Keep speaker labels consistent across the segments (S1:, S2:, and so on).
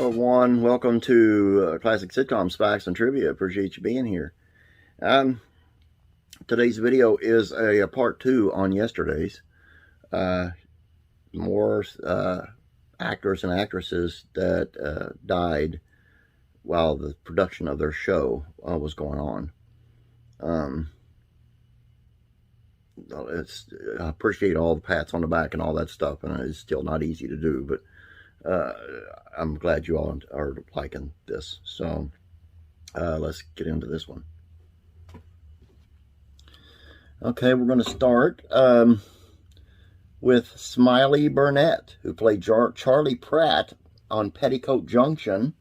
S1: Hello everyone, welcome to Classic Sitcoms Facts and Trivia. Appreciate you being here. Today's video is a part 2 on yesterday's. More actors and actresses that died while the production of their show was going on. I appreciate all the pats on the back and all that stuff, and it's still not easy to do, but I'm glad you all are liking this. So let's get into this one. Okay, we're going to start with Smiley Burnett, who played Charlie Pratt on Petticoat Junction.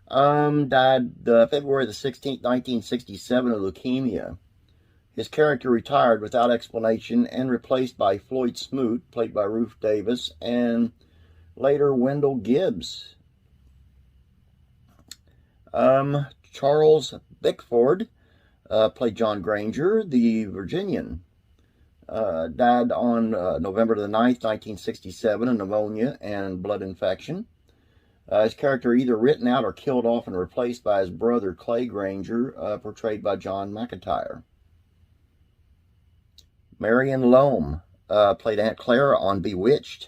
S1: Died February the 16th, 1967 of leukemia. His character retired without explanation and replaced by Floyd Smoot, played by Ruth Davis, and later Wendell Gibbs. Charles Bickford played John Granger, the Virginian. Died on November the 9th, 1967 of pneumonia and blood infection. His character either written out or killed off and replaced by his brother Clay Granger, portrayed by John McIntyre. Marion Loam played Aunt Clara on Bewitched.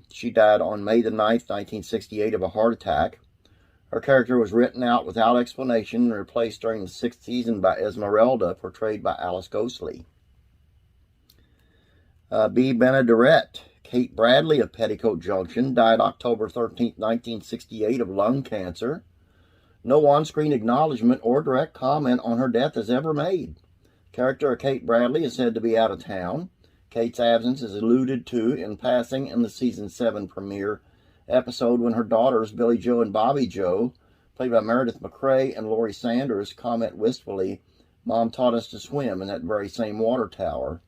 S1: She died on May the 9th, 1968 of a heart attack. Her character was written out without explanation and replaced during the 6th season by Esmeralda, portrayed by Alice Ghostley. B. Benaderet, Kate Bradley of Petticoat Junction, died October 13th, 1968 of lung cancer. No on-screen acknowledgement or direct comment on her death is ever made. Character of Kate Bradley is said to be out of town. Kate's absence is alluded to in passing in the Season 7 premiere episode when her daughters, Billy Jo and Bobby Jo, played by Meredith McRae and Laurie Sanders, comment wistfully, "Mom taught us to swim in that very same water tower."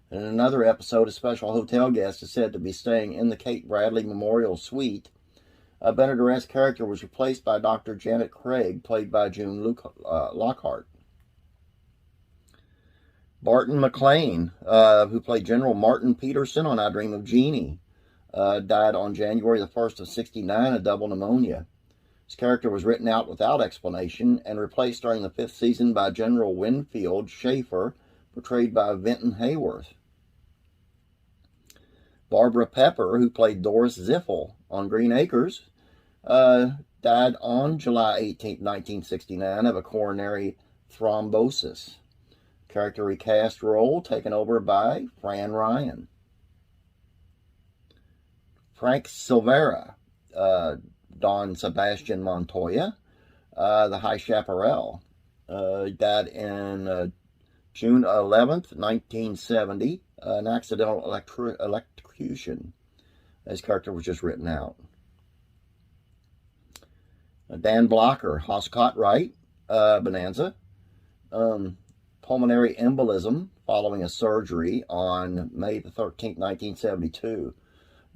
S1: And in another episode, a special hotel guest is said to be staying in the Kate Bradley Memorial Suite. Benaderet's character was replaced by Dr. Janet Craig, played by June Lockhart. Barton McLean, who played General Martin Peterson on I Dream of Jeannie, died on January the 1st of 69 of double pneumonia. His character was written out without explanation and replaced during the 5th season by General Winfield Schaefer, portrayed by Vinton Hayworth. Barbara Pepper, who played Doris Ziffel on Green Acres, died on July 18, 1969 of a coronary thrombosis. Character recast role taken over by Fran Ryan. Frank Silvera, Don Sebastian Montoya, the High Chaparral, died in June 11th, 1970, an accidental electrocution. His character was just written out. Dan Blocker, Hoss Cartwright, Bonanza. Pulmonary embolism following a surgery on May the 13th, 1972.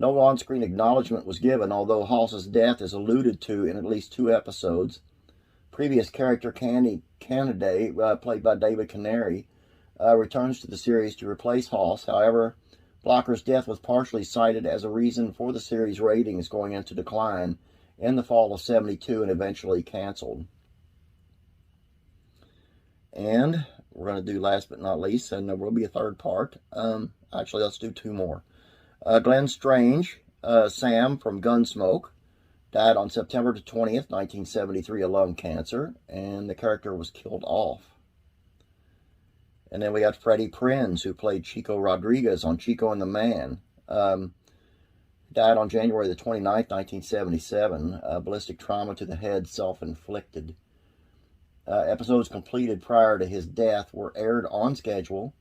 S1: No on-screen acknowledgement was given, although Hoss's death is alluded to in at least 2 episodes. Previous character Candy Canaday, played by David Canary, returns to the series to replace Hoss. However, Blocker's death was partially cited as a reason for the series' ratings going into decline in the fall of '72 and eventually canceled. And we're going to do last but not least, and there will be a third part. Actually, let's do 2 more. Glenn Strange, Sam from Gunsmoke, died on September 20th, 1973 of lung cancer, and the character was killed off. And then we got Freddie Prinze, who played Chico Rodriguez on Chico and the Man. Died on January the 29th, 1977. Ballistic trauma to the head, self-inflicted. Episodes completed prior to his death were aired on schedule.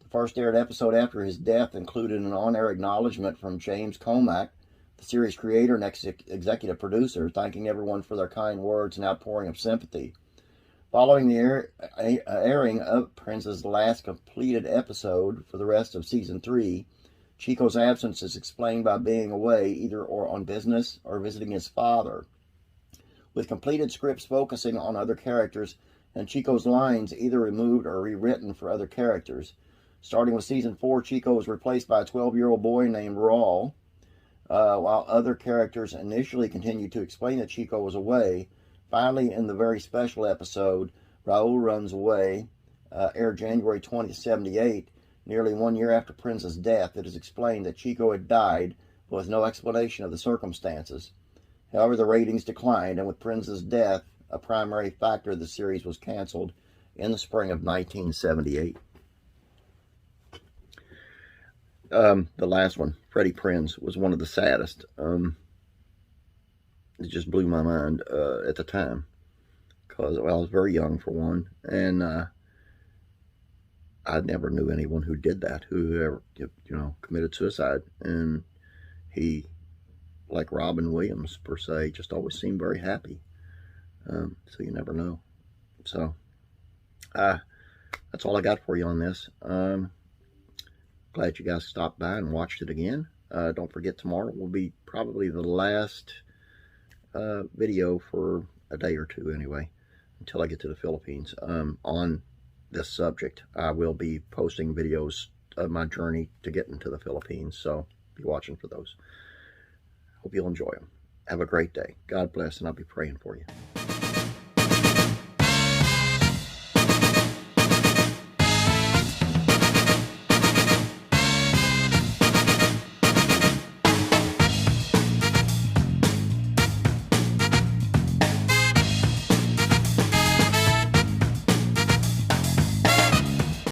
S1: The first aired episode after his death included an on-air acknowledgement from James Comack, the series creator and executive producer, thanking everyone for their kind words and outpouring of sympathy. Following the airing of Prince's last completed episode for the rest of Season 3, Chico's absence is explained by being away either or on business or visiting his father, with completed scripts focusing on other characters and Chico's lines either removed or rewritten for other characters. Starting with Season 4, Chico was replaced by a 12-year-old boy named Raul. While other characters initially continued to explain that Chico was away, finally in the very special episode, Raul Runs Away, aired January 20th, 1978, nearly 1 year after Prince's death, it is explained that Chico had died, but with no explanation of the circumstances. However, the ratings declined, and with Prince's death, a primary factor of the series was canceled in the spring of 1978. The last one, Freddie Prinze, was one of the saddest. It just blew my mind at the time, because, well, I was very young for one, and I never knew anyone who did that, who ever, committed suicide. And he, like Robin Williams per se, just always seemed very happy. So you never know. So that's all I got for you on this. Glad you guys stopped by and watched it again. Don't forget, tomorrow will be probably the last video for a day or two anyway, until I get to the Philippines. On this subject, I will be posting videos of my journey to get into the Philippines, so be watching for those. Hope you'll enjoy them. Have a great day. God bless, and I'll be praying for you.